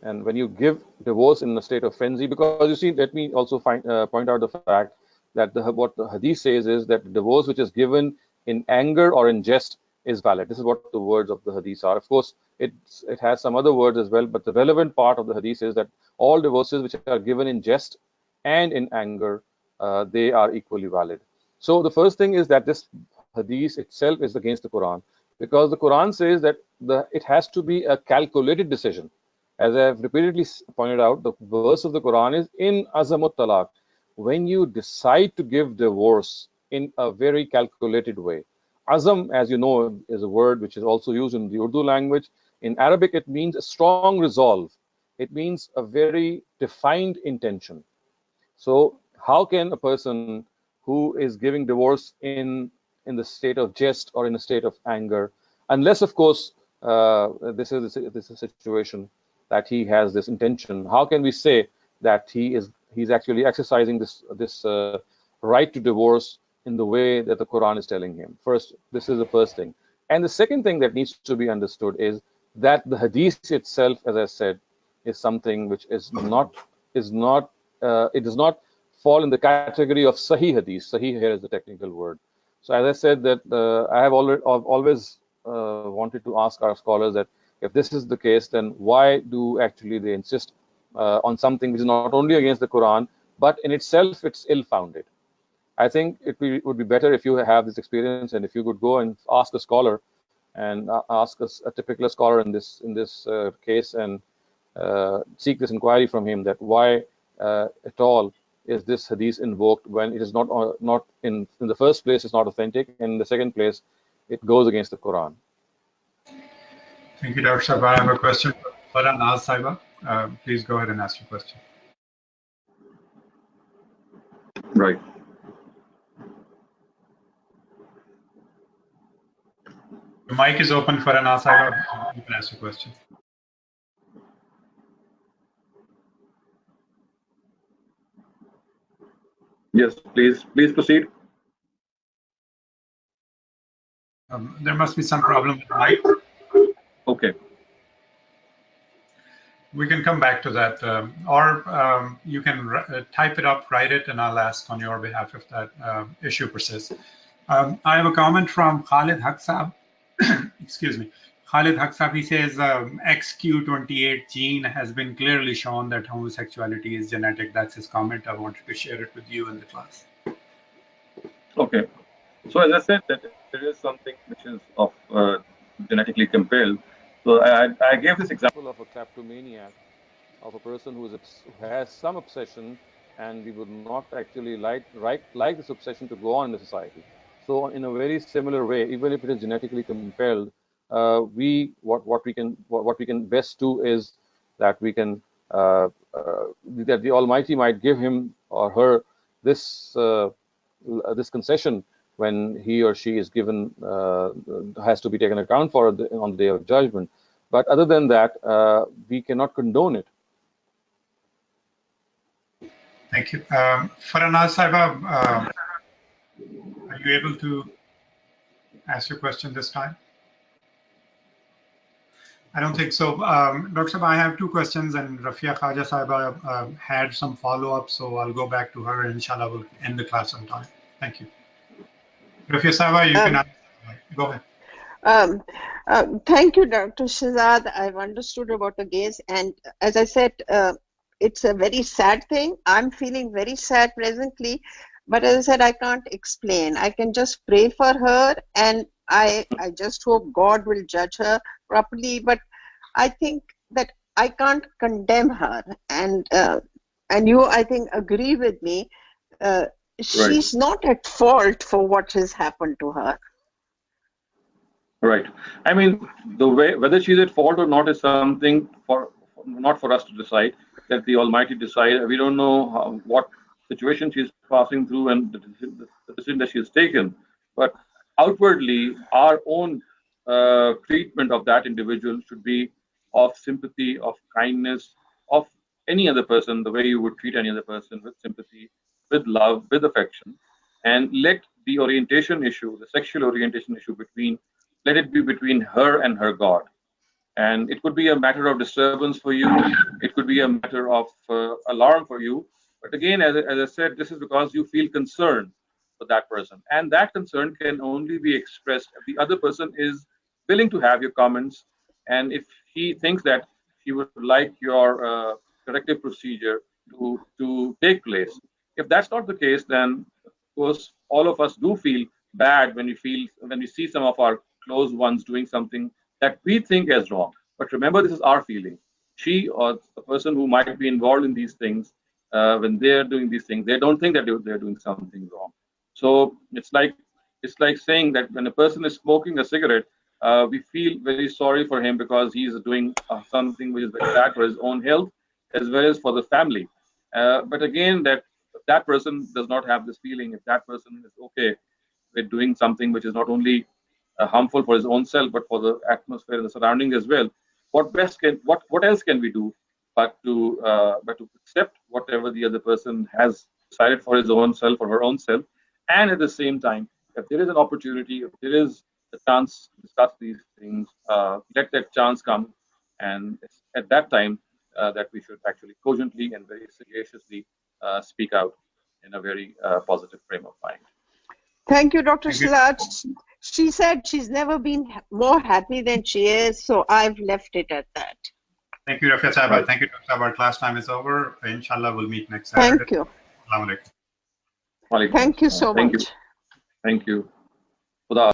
And when you give divorce in a state of frenzy, because you see, let me also point out the fact that what the hadith says is that divorce which is given in anger or in jest is valid. This is what the words of the hadith are. Of course, it has some other words as well, but the relevant part of the hadith is that all divorces which are given in jest and in anger, they are equally valid. So the first thing is that this hadith itself is against the Quran, because the Quran says that it has to be a calculated decision. As I have repeatedly pointed out, the verse of the Quran is in azamut talaq, when you decide to give divorce in a very calculated way. Azam, as you know, is a word which is also used in the Urdu language. In Arabic, it means a strong resolve. It means a very defined intention. So how can a person who is giving divorce in the state of jest or in a state of anger, unless of course this is a situation that he has this intention, how can we say that he's actually exercising this right to divorce in the way that the Quran is telling him? First, this is the first thing. And the second thing that needs to be understood is that the hadith itself, as I said, is something which it does not fall in the category of Sahih hadith. Sahih here is the technical word. So as I said that I've always wanted to ask our scholars that if this is the case, then why do actually they insist on something which is not only against the Quran, but in itself it's ill-founded? I think would be better if you have this experience and if you could go and ask a scholar and ask us a typical scholar in this case and seek this inquiry from him that why at all is this hadith invoked when it is not in the first place it's not authentic, and in the second place it goes against the Quran. Thank you, Dr. Sahib. I have a question for Naz Saiba. Please go ahead and ask your question. Right. The mic is open for Naz Saiba. You can ask your question. Yes, please proceed. There must be some problem with the mic. Okay. We can come back to that, or you can type it up, write it, and I'll ask on your behalf if that issue persists. I have a comment from Khalid Haksab. Excuse me. Khalid Haksab, he says XQ28 gene has been clearly shown that homosexuality is genetic. That's his comment. I wanted to share it with you in the class. Okay. So as I said, that there is something which is of genetically compelled. So I gave this example Of a kleptomaniac, of a person who has some obsession, and we would not actually like this obsession to go on in the society. So in a very similar way, even if it is genetically compelled, what we can best do is that we can that the Almighty might give him or her this this concession when he or she is given has to be taken account for on the day of judgment. But other than that, we cannot condone it. Thank you. Faranaz Saiba, are you able to ask your question this time? I don't think so. Dr. Saiba, I have two questions, and Rafia Khaja Saiba had some follow-up, so I'll go back to her, and inshallah we'll end the class on time. Thank you. Rafia Saiba, you can go ahead. Thank you, Dr. Shehzad. I've understood about the gays, and as I said, it's a very sad thing. I'm feeling very sad presently, but as I said, I can't explain. I can just pray for her, and I just hope God will judge her properly. But I think that I can't condemn her, and you, I think, agree with me. She's not at fault for what has happened to her. Right. I mean, the way whether she's at fault or not is something not for us to decide. Let the Almighty decide. We don't know what situation she's passing through and the decision that she has taken. But outwardly, our own treatment of that individual should be of sympathy, of kindness, of any other person, the way you would treat any other person, with sympathy, with love, with affection, and let the orientation issue, the sexual orientation issue let it be between her and her God. And it could be a matter of disturbance for you. It could be a matter of alarm for you. But again, as I said, this is because you feel concerned for that person. And that concern can only be expressed if the other person is willing to have your comments, and if he thinks that he would like your corrective procedure to take place. If that's not the case, then of course all of us do feel bad when we see some of our close ones doing something that we think is wrong. But remember, this is our feeling. She or the person who might be involved in these things, when they're doing these things, they don't think that they're doing something wrong. So it's like saying that when a person is smoking a cigarette, we feel very sorry for him because he's doing something which is very bad for his own health as well as for the family. But again, that person does not have this feeling. If that person is okay with doing something which is not only harmful for his own self but for the atmosphere and the surrounding as well, what else can we do but to accept whatever the other person has decided for his own self or her own self, and at the same time, if there is an opportunity, if there is a chance to discuss these things, let that chance come, and it's at that time that we should actually cogently and very sagaciously speak out in a very positive frame of mind. Thank you, Dr. Thank you. Shehzad. She said she's never been more happy than she is, so I've left it at that. Thank you, Dr. Sahib. Right. Thank you, Dr. Sahib. Our class time is over. Inshallah, we'll meet next Saturday. Thank you. Assalamu alaikum. Walaikum Thank you assalam. so Thank much. you. Thank you. Khuda